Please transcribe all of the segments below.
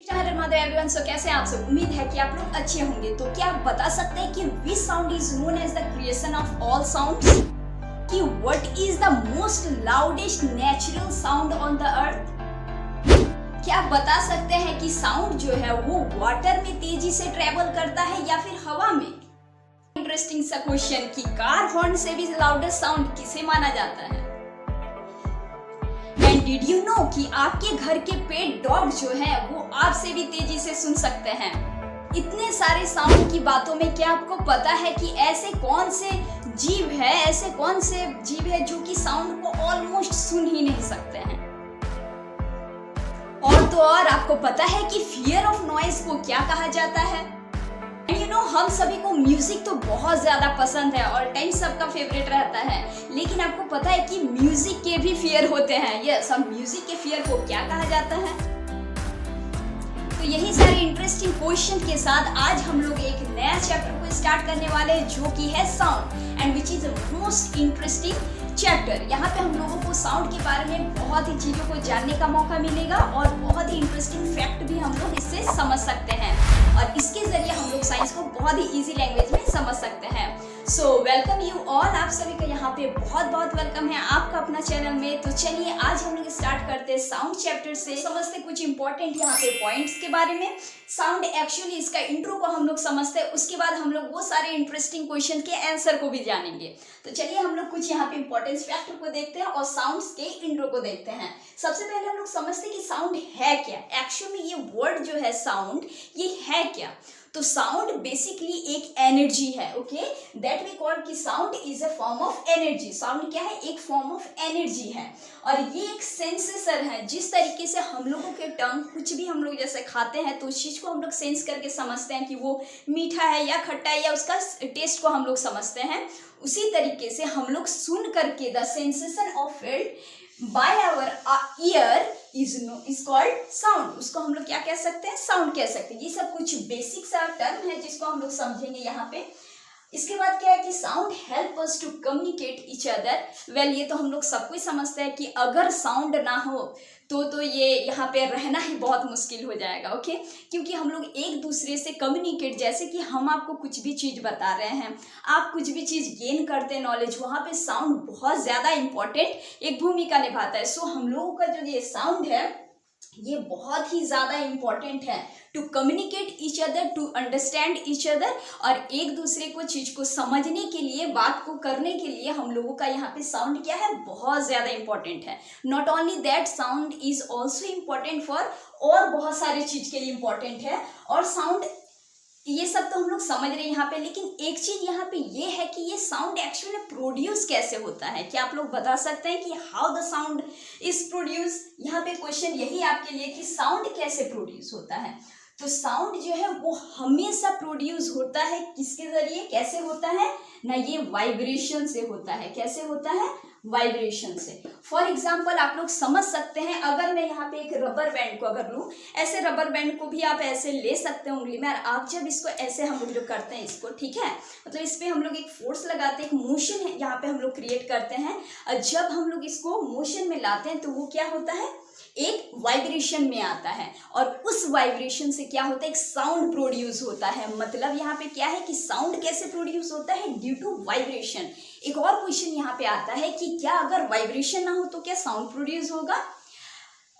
Radhe everyone. सो कैसे हैं आप सब? उम्मीद है कि आप लोग अच्छे होंगे। तो क्या आप बता सकते हैं कि which sound is known as the creation of all sounds? कि what is the most loudest natural sound on the earth? क्या आप बता सकते हैं कि साउंड जो है वो वाटर में तेजी से ट्रेवल करता है या फिर हवा में? इंटरेस्टिंग सा क्वेश्चन कि कार हॉर्न से भी लाउडेस्ट साउंड किसे माना जाता है? एंड डिड यू नो कि आपके घर के पेट डॉग जो है वो आपसे भी तेजी से सुन सकते हैं? इतने सारे साउंड की बातों में क्या आपको पता है कि ऐसे कौन से जीव है जो कि साउंड को ऑलमोस्ट सुन ही नहीं सकते हैं? और तो और आपको पता है कि फियर ऑफ नॉइज को क्या कहा जाता है? हम सभी को म्यूजिक तो बहुत ज्यादा पसंद है और टाइम सबका फेवरेट रहता है, लेकिन आपको पता है कि म्यूजिक के भी फियर होते हैं। यस, हम म्यूजिक के फियर को क्या कहा जाता है? तो यही सारे इंटरेस्टिंग क्वेश्चन के साथ आज हम लोग एक नया चैप्टर को स्टार्ट करने वाले हैं जो कि है sound, and which is most interesting chapter. यहाँ पे हम लोगों को साउंड के बारे में बहुत ही चीजों को जानने का मौका मिलेगा और बहुत ही इंटरेस्टिंग फैक्ट भी हम लोग इससे समझ सकते हैं, और इसके जरिए हम लोग साइंस को बहुत ही इजी लैंग्वेज में समझ सकते हैं। सो वेलकम यू ऑल, आप सभी का यहाँ पे बहुत बहुत वेलकम है आपका अपना चैनल में। तो चलिए आज हम लोग स्टार्ट करते हैं साउंड चैप्टर से, समझते कुछ इंपॉर्टेंट यहाँ पे पॉइंट्स के बारे में। साउंड एक्चुअली इसका इंट्रो को हम लोग समझते हैं, उसके बाद हम लोग वो सारे इंटरेस्टिंग क्वेश्चन के आंसर को भी जानेंगे। तो चलिए हम लोग कुछ यहाँ पे इंपॉर्टेंस फैक्टर को देखते हैं और साउंड्स के इंट्रो को देखते हैं। सबसे पहले हम लोग समझते हैं कि साउंड है क्या। एक्चुअली ये वर्ड जो है साउंड, ये है क्या? तो साउंड बेसिकली एक एनर्जी है, ओके, दैट वी कॉल कि sound is a form of energy. Sound क्या है? एक फॉर्म ऑफ एनर्जी है, और ये एक सेंसेसर है। जिस तरीके से हम लोगों के टंग कुछ भी हम लोग जैसे खाते हैं तो उस चीज को हम लोग सेंस करके समझते हैं कि वो मीठा है या खट्टा है, या उसका टेस्ट को हम लोग समझते हैं, उसी तरीके से हम लोग सुन करके the sensation of field by our ear is called sound. उसको हम लोग क्या कह सकते हैं? साउंड कह सकते हैं। ये सब कुछ बेसिक सा टर्म है जिसको हम लोग समझेंगे यहाँ पे। इसके बाद क्या है कि sound help us to communicate each other. Well, ये तो हम लोग सब कुछ समझते हैं कि अगर साउंड ना हो तो ये यहाँ पे रहना ही बहुत मुश्किल हो जाएगा, ओके, क्योंकि हम लोग एक दूसरे से कम्युनिकेट, जैसे कि हम आपको कुछ भी चीज़ बता रहे हैं, आप कुछ भी चीज़ गेन करते हैं नॉलेज, वहाँ पे साउंड बहुत ज़्यादा इंपॉर्टेंट एक भूमिका निभाता है। सो हम लोगों का जो ये साउंड है ये बहुत ही ज़्यादा इम्पॉर्टेंट है to communicate each other, to understand each other, और एक दूसरे को चीज़ को समझने के लिए, बात को करने के लिए हम लोगों का यहाँ पे साउंड क्या है? बहुत ज़्यादा इंपॉर्टेंट है। Not only that, sound is also important for और बहुत सारी चीज़ के लिए इम्पॉर्टेंट है। और साउंड, ये सब तो हम लोग समझ रहे हैं यहाँ पे, लेकिन एक चीज यहाँ पे ये है कि ये साउंड एक्चुअली प्रोड्यूस कैसे होता है? क्या आप लोग बता सकते हैं कि how the sound is produce? यहाँ पे क्वेश्चन यही आपके लिए कि साउंड कैसे प्रोड्यूस होता है। तो साउंड जो है वो हमेशा प्रोड्यूस होता है किसके जरिए? कैसे होता है ना? ये वाइब्रेशन से होता है। कैसे होता है? वाइब्रेशन से। फॉर एग्जाम्पल आप लोग समझ सकते हैं, अगर मैं यहाँ पे एक रबर बैंड को अगर लूँ, ऐसे रबर बैंड को भी आप ऐसे ले सकते हैं उंगली में, और आप जब इसको ऐसे हम लोग जो करते हैं इसको, ठीक है, मतलब इस पर हम लोग एक फोर्स लगाते हैं, एक मोशन है यहाँ पे हम लोग क्रिएट करते हैं, और जब हम लोग इसको मोशन में लाते हैं तो वो क्या होता है? एक वाइब्रेशन में आता है, और उस वाइब्रेशन से क्या होता है? एक साउंड प्रोड्यूस होता है। मतलब यहाँ पे क्या है कि साउंड कैसे प्रोड्यूस होता है? Due to vibration. एक और क्वेश्चन यहाँ पे आता है कि क्या अगर वाइब्रेशन ना हो तो क्या साउंड प्रोड्यूस होगा?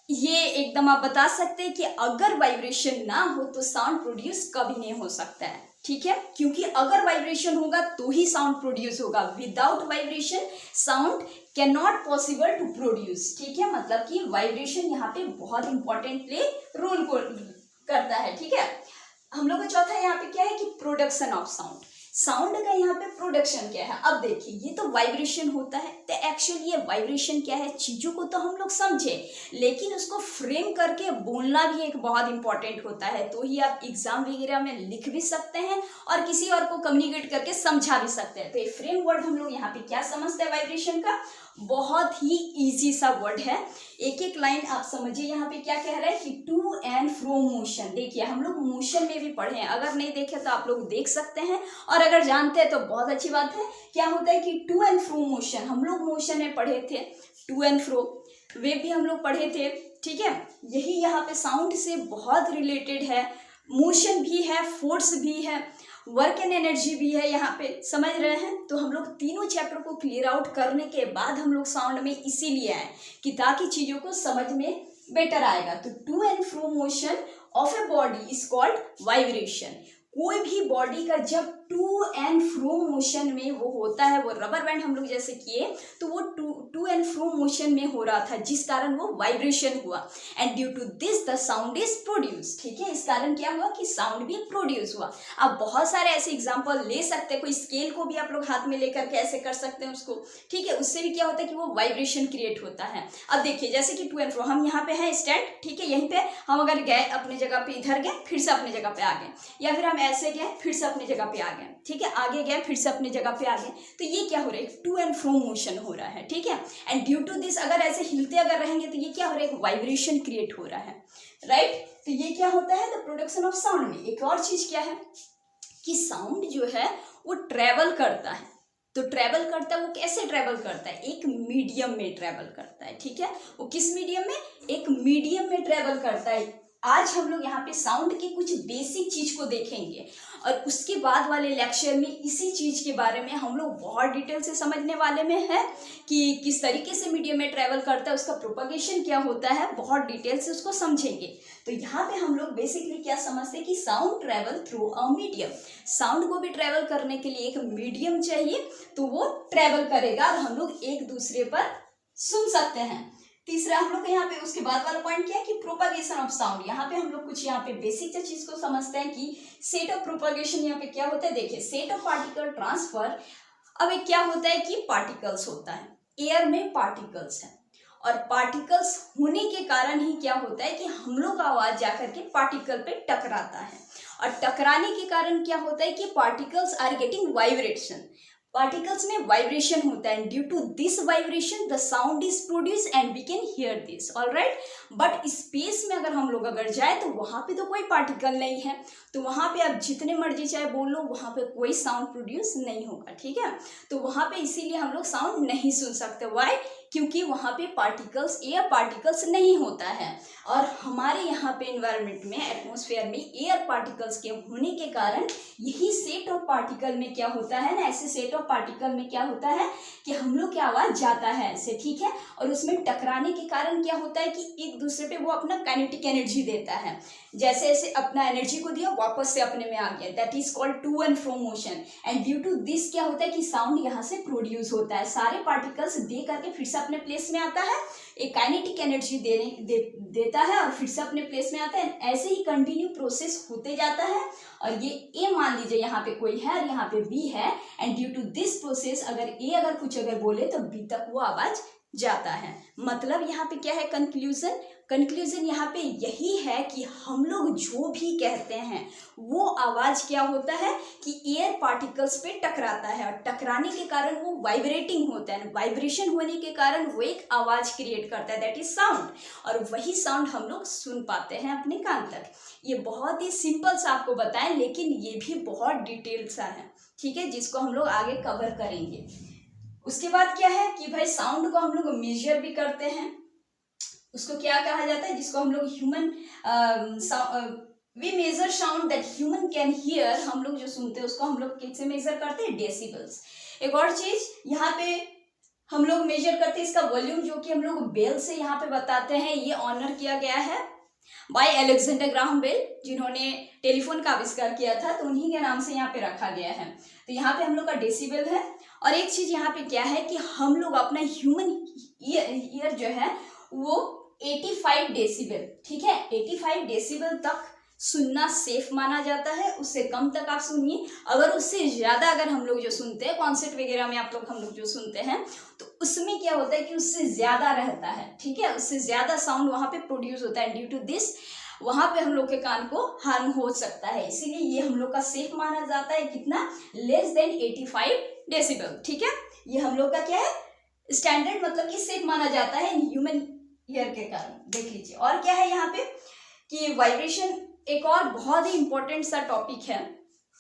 ये एकदम आप बता सकते हैं कि अगर वाइब्रेशन ना हो तो साउंड प्रोड्यूस कभी नहीं हो सकता है, ठीक है, क्योंकि अगर वाइब्रेशन होगा तो ही साउंड प्रोड्यूस होगा। Without vibration sound can not possible to produce, ठीक है। मतलब कि वाइब्रेशन यहाँ पे बहुत इंपॉर्टेंट प्ले रोल करता है, ठीक है। हम लोग का चौथा यहाँ पे क्या है कि प्रोडक्शन ऑफ साउंड। साउंड का यहाँ पे प्रोडक्शन क्या है? अब देखिए, ये तो वाइब्रेशन होता है, तो एक्चुअली ये वाइब्रेशन क्या है? चीजों को तो हम लोग समझे, लेकिन उसको फ्रेम करके बोलना भी एक बहुत इंपॉर्टेंट होता है, तो ही आप एग्जाम वगैरह में लिख भी सकते हैं और किसी और को कम्युनिकेट करके समझा भी सकते हैं। तो ये फ्रेम वर्ड हम लोग यहाँ पे क्या समझते हैं वाइब्रेशन का? बहुत ही इजी सा वर्ड है। एक एक लाइन आप समझिए यहाँ पे क्या कह रहा है कि टू एंड फ्रो मोशन। देखिए हम लोग मोशन में भी पढ़े हैं, अगर नहीं देखे तो आप लोग देख सकते हैं, और अगर जानते हैं तो बहुत अच्छी बात है। क्या होता है कि टू एंड फ्रो मोशन हम लोग मोशन में पढ़े थे, टू एंड फ्रो वेव भी हम लोग पढ़े थे, ठीक है। यही यहाँ पे साउंड से बहुत रिलेटेड है, मोशन भी है, फोर्स भी है, वर्क एंड एनर्जी भी है, यहाँ पे समझ रहे हैं। तो हम लोग तीनों चैप्टर को क्लियर आउट करने के बाद हम लोग साउंड में इसीलिए आए कि ताकि चीज़ों को समझ में बेटर आएगा। तो to and fro motion of a body is called vibration. कोई भी बॉडी का जब टू एंड फ्रो मोशन में वो होता है, वो रबर बैंड हम लोग जैसे किए तो वो टू एंड फ्रो मोशन में हो रहा था, जिस कारण वो वाइब्रेशन हुआ and due to this the sound is produce. ठीक है, इस कारण क्या हुआ कि साउंड भी प्रोड्यूस हुआ। आप बहुत सारे ऐसे एग्जांपल ले सकते हैं, कोई स्केल को भी आप लोग हाथ में लेकर के ऐसे कर सकते हैं उसको, ठीक है, उससे भी क्या होता है कि वो वाइब्रेशन क्रिएट होता है। अब देखिए जैसे कि टू एंड फ्रो, हम यहाँ पे हैं स्टैंड, ठीक है, यहीं पे हम अगर गए अपने जगह पे, इधर गए फिर से अपने जगह पे आ गए, या फिर हम ऐसे गए फिर से अपनी जगह पे आ गए, ठीक है, आगे गए फिर से अपनी जगह पे आ गए, तो ये क्या हो रहा है, टू एंड फ्रो मोशन हो रहा है। ठीक है, एंड ड्यू टू दिस अगर ऐसे हिलते अगर रहेंगे तो ये क्या हो रहा है, एक वाइब्रेशन क्रिएट हो रहा है, राइट। तो ये क्या होता है, द प्रोडक्शन ऑफ साउंड में। एक और चीज क्या है कि साउंड जो है वो ट्रेवल करता है। तो ट्रेवल करता है, वो कैसे ट्रेवल करता है, एक मीडियम में ट्रेवल करता है। ठीक है, वो किस मीडियम में, एक मीडियम में ट्रेवल करता है। आज हम लोग यहाँ पे साउंड की कुछ बेसिक चीज को देखेंगे और उसके बाद वाले लेक्चर में इसी चीज के बारे में हम लोग बहुत डिटेल से समझने वाले में है कि किस तरीके से मीडियम में ट्रेवल करता है, उसका प्रोपगेशन क्या होता है, बहुत डिटेल से उसको समझेंगे। तो यहाँ पे हम लोग बेसिकली क्या समझते हैं कि sound travel through a medium. Sound को भी ट्रेवल करने के लिए एक मीडियम चाहिए, तो वो ट्रेवल करेगा और हम लोग एक दूसरे पर सुन सकते हैं। तीसरा हम लोग यहाँ पे उसके बाद वाला पॉइंट क्या है कि प्रोपगेशन ऑफ साउंड। यहाँ पे हम लोग कुछ यहाँ पे बेसिक चीज को समझते हैं कि सेट ऑफ प्रोपगेशन यहाँ पे क्या होता है। देखिए, सेट ऑफ पार्टिकल ट्रांसफर। अब एक क्या होता है कि पार्टिकल्स होता है, एयर में पार्टिकल्स है और पार्टिकल्स होने के कारण ही क्या होता है कि हम लोग का आवाज जाकर के पार्टिकल पे टकराता है और टकराने के कारण क्या होता है कि particles are getting vibration. Particles में वाइब्रेशन होता है, due to this vibration the sound is produce and we can hear this, alright. But space में अगर हम लोग अगर जाए तो वहां पे तो कोई पार्टिकल नहीं है, तो वहां पे आप जितने मर्जी चाहे बोल लो, वहां पे कोई साउंड प्रोड्यूस नहीं होगा। ठीक है, तो वहां पे इसीलिए हम लोग साउंड नहीं सुन सकते। व्हाई, क्योंकि वहां पे पार्टिकल्स, एयर पार्टिकल्स नहीं होता है और हमारे यहाँ पे एनवायरनमेंट में, एटमॉस्फेयर में एयर पार्टिकल्स के होने के कारण यही सेट ऑफ पार्टिकल में क्या होता है ना, ऐसे सेट ऑफ पार्टिकल में क्या होता है कि हम लोग की आवाज जाता है ऐसे, ठीक है, और उसमें टकराने के कारण क्या होता है कि एक दूसरे पे वो अपना काइनेटिक एनर्जी देता है। जैसे ऐसे अपना एनर्जी को दिया, वापस से अपने में आ गया, that is called to and fro motion. And due to this क्या होता है कि साउंड यहाँ से प्रोड्यूस होता है, सारे पार्टिकल्स दे करके फिर से अपने प्लेस में आता है, एक काइनेटिक एनर्जी देता है और फिर से अपने प्लेस में आता है। ऐसे ही कंटिन्यू प्रोसेस होते जाता है और ये ए मान लीजिए यहाँ पे कोई है और यहाँ पे बी है, and due to this process अगर ए अगर कुछ अगर बोले तो बी तक वो आवाज जाता है। मतलब यहाँ पे क्या है कंक्लूजन, कंक्लूजन यहाँ पे यही है कि हम लोग जो भी कहते हैं वो आवाज क्या होता है कि एयर पार्टिकल्स पे टकराता है और टकराने के कारण वो वाइब्रेटिंग होता है, वाइब्रेशन होने के कारण वो एक आवाज क्रिएट करता है, दैट इज साउंड, और वही साउंड हम लोग सुन पाते हैं अपने कान तक। ये बहुत ही सिंपल सा आपको बताएं, लेकिन ये भी बहुत डिटेल सा है, ठीक है, जिसको हम लोग आगे कवर करेंगे। उसके बाद क्या है कि भाई साउंड को हम लोग मेजर भी करते हैं, उसको क्या कहा जाता है, जिसको हम लोग human we measure sound that human can hear, हम लोग जो सुनते हैं उसको हम लोग किससे मेजर करते हैं, डेसिबल्स। एक और चीज यहाँ पे हम लोग मेजर करते हैं इसका वॉल्यूम, जो कि हम लोग बेल से यहाँ पे बताते हैं। ये ऑनर किया गया है बाय अलेक्जेंडर ग्राहम बेल, जिन्होंने टेलीफोन का आविष्कार किया था, तो उन्हीं के नाम से यहाँ पे रखा गया है। तो यहाँ पे हम लोग का डेसिबल है। और एक चीज यहाँ पे क्या है कि हम लोग अपना ह्यूमन ईयर जो है वो 85 डेसिबल, ठीक है, 85 डेसिबल तक सुनना सेफ माना जाता है, उससे कम तक आप सुनिए। अगर उससे ज्यादा अगर हम लोग जो सुनते हैं कॉन्सर्ट वगैरह में, आप लोग हम लोग जो सुनते हैं, तो उसमें क्या होता है कि उससे ज्यादा रहता है, ठीक है, उससे ज्यादा साउंड वहां पे प्रोड्यूस होता है। ड्यू टू दिस वहां पे हम लोग के कान को हार्म हो सकता है, इसीलिए ये हम लोग का सेफ माना जाता है, कितना, लेस देन 85 डेसिबल, ठीक है। ये हम लोग का क्या है, स्टैंडर्ड, मतलब कि सेफ माना जाता है ह्यूमन ईयर के कारण। देख लीजिए और क्या है यहाँ पे कि वाइब्रेशन एक और बहुत ही इंपॉर्टेंट सा टॉपिक है,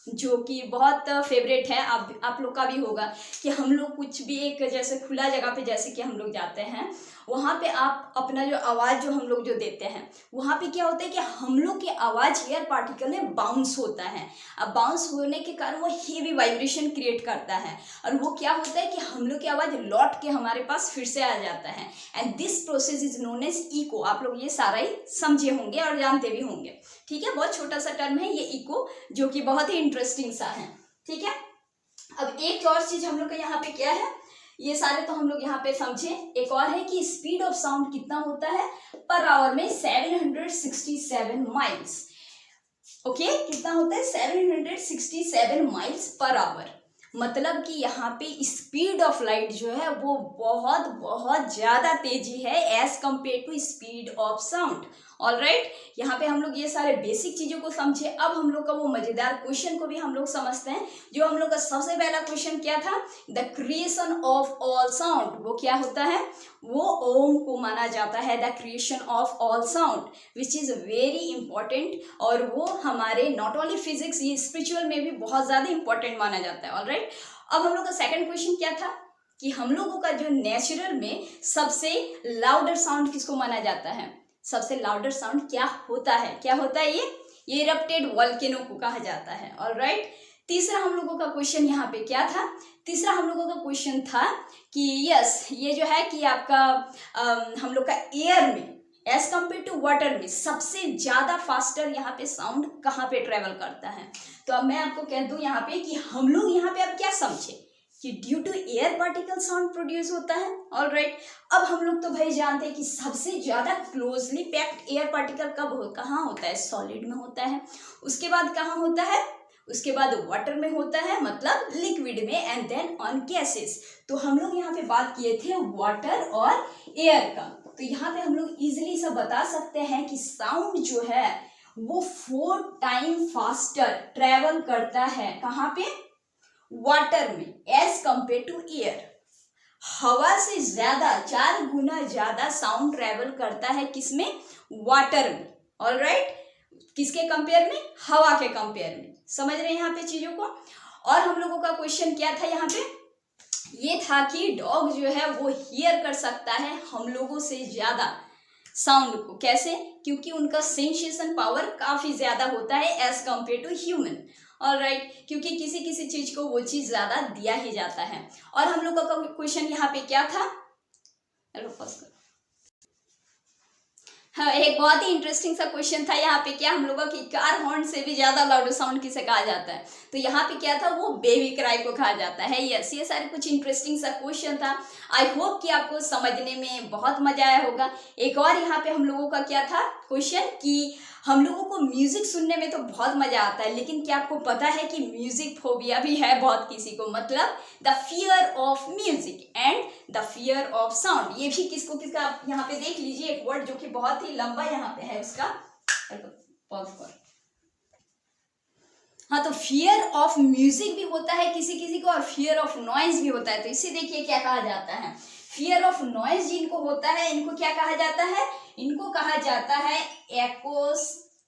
जो कि बहुत फेवरेट है, आप लोग का भी होगा, कि हम लोग कुछ भी एक जैसे खुला जगह पे जैसे कि हम लोग जाते हैं वहाँ पे आप अपना जो आवाज़ जो हम लोग जो देते हैं, वहाँ पे क्या होता है कि हम लोग की आवाज़ एयर पार्टिकल में बाउंस होता है। अब बाउंस होने के कारण वो हेवी वाइब्रेशन क्रिएट करता है और वो क्या होता है कि हम लोग की आवाज़ लौट के हमारे पास फिर से आ जाता है। And this process is known as echo. आप लोग ये सारा ही समझे होंगे और जानते भी होंगे, ठीक है। बहुत छोटा सा टर्म है ये इको, जो कि बहुत ही इंटरेस्टिंग सा है, ठीक है। अब एक और चीज हम लोग का यहाँ पे क्या है, ये सारे तो हम लोग यहाँ पे समझे। एक और है कि स्पीड ऑफ साउंड कितना होता है पर आवर में, 767 माइल्स। ओके, कितना होता है, 767 माइल्स पर आवर। मतलब कि यहाँ पे स्पीड ऑफ लाइट जो है वो बहुत बहुत ज़्यादा तेजी है as compare to speed of sound. Alright, यहाँ पे हम लोग ये सारे बेसिक चीज़ों को समझे। अब हम लोग का वो मज़ेदार क्वेश्चन को भी हम लोग समझते हैं। जो हम लोग का सबसे पहला क्वेश्चन क्या था, the creation of all sound, वो क्या होता है, वो ओम को माना जाता है the creation of all sound, which is very important. और वो हमारे नॉट ओनली फिजिक्स, ये स्पिरिचुअल में भी बहुत ज़्यादा इंपॉर्टेंट माना जाता है। ऑलराइट, अब हम लोग का सेकंड क्वेश्चन क्या था कि हम लोगों का जो नेचुरल में सबसे लाउडर साउंड किसको माना जाता है, सबसे लाउडर साउंड क्या होता है, क्या होता है ये इरप्टेड वोल्केनो को कहा जाता है। ऑलराइट, तीसरा हम लोगों का क्वेश्चन यहाँ पे क्या था, तीसरा हम लोगों का क्वेश्चन था कि यस, ये जो है कि आपका हम लोग का एयर में एज कम्पेयर टू वाटर में सबसे ज़्यादा फास्टर यहाँ पे साउंड कहाँ पे ट्रेवल करता है। तो अब मैं आपको कह दूँ यहाँ पे कि हम लोग यहाँ पे अब क्या समझे कि due to air particle sound produce होता है। ऑलराइट, अब हम लोग तो भाई जानते हैं कि सबसे ज़्यादा क्लोजली पैक्ड एयर पार्टिकल कहाँ होता है, सॉलिड में होता है। उसके बाद कहाँ होता है, उसके बाद वाटर में होता है, मतलब लिक्विड में, एंड देन ऑन गैसेस। तो हम लोग यहाँ पे बात किए थे वाटर और एयर का। तो यहाँ पे हम लोग इजिली सब बता सकते हैं कि साउंड जो है वो 4 टाइम फास्टर ट्रेवल करता है, कहाँ पे, वाटर में, एज कंपेयर टू एयर। हवा से ज्यादा 4 गुना ज्यादा साउंड ट्रेवल करता है किसमें, वाटर में। ऑलराइट, किसके कंपेयर में, हवा के कंपेयर में। समझ रहे हैं यहाँ पे चीजों को। और हम लोगों का क्वेश्चन क्या था यहाँ पे, ये था कि डॉग जो है वो हियर कर सकता है हम लोगों से ज्यादा साउंड को। कैसे, क्योंकि उनका सेंसेशन पावर काफी ज्यादा होता है as compare to human. Alright, क्योंकि किसी किसी चीज को वो चीज ज्यादा दिया ही जाता है। और हम लोगों का क्वेश्चन यहाँ पे क्या था, हाँ, एक बहुत ही इंटरेस्टिंग सा क्वेश्चन था यहाँ पे, क्या हम लोगों की कार हॉर्न से भी ज्यादा लाउड साउंड किसे कहा जाता है। तो यहाँ पे क्या था, वो बेबी क्राई को कहा जाता है। यस, ये सारे कुछ इंटरेस्टिंग सा क्वेश्चन था। आई होप कि आपको समझने में बहुत मजा आया होगा। एक और यहाँ पे हम लोगों का क्या था क्वेश्चन कि हम लोगों को म्यूजिक सुनने में तो बहुत मजा आता है, लेकिन क्या आपको पता है कि म्यूजिक फोबिया भी है बहुत किसी को, मतलब the fear of music and the fear of sound. ये भी किसको किसका, आप यहाँ पे देख लीजिए एक वर्ड जो कि बहुत ही लंबा यहाँ पे है उसका, पॉज कर। हाँ, तो फियर ऑफ म्यूजिक भी होता है किसी किसी को और फियर ऑफ नॉइज भी होता है। तो इसे देखिए क्या कहा जाता है, फियर ऑफ नॉइज जिनको होता है इनको क्या कहा जाता है, इनको कहा जाता है एक्रोस्टिकोफोबिया।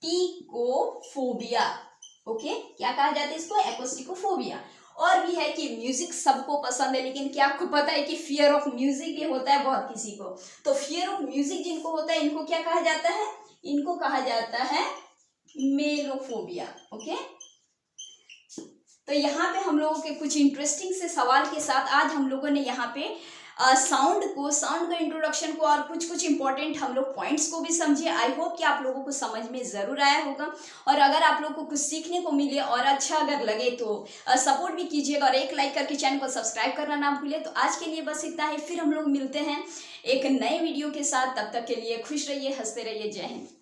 ओके, क्या कहा जाता है इसको, एक्रोस्टिकोफोबिया। और भी है कि म्यूजिक सबको पसंद है, लेकिन क्या आपको पता है कि फियर ऑफ म्यूजिक भी होता है बहुत किसी को। तो फियर ऑफ म्यूजिक जिनको होता है इनको क्या कहा जाता है, इनको कहा जाता है मेलोफोबिया। ओके, तो यहाँ पे हम लोगों के कुछ इंटरेस्टिंग से सवाल के साथ आज हम लोगों ने यहाँ पे साउंड का इंट्रोडक्शन को और कुछ इंपॉर्टेंट हम लोग पॉइंट्स को भी समझे। आई होप कि आप लोगों को समझ में ज़रूर आया होगा। और अगर आप लोगों को कुछ सीखने को मिले और अच्छा अगर लगे तो सपोर्ट भी कीजिएगा और एक लाइक करके चैनल को सब्सक्राइब करना ना भूलें। तो आज के लिए बस इतना ही, फिर हम लोग मिलते हैं एक नए वीडियो के साथ। तब तक के लिए खुश रहिए, हंसते रहिए। जय हिंद।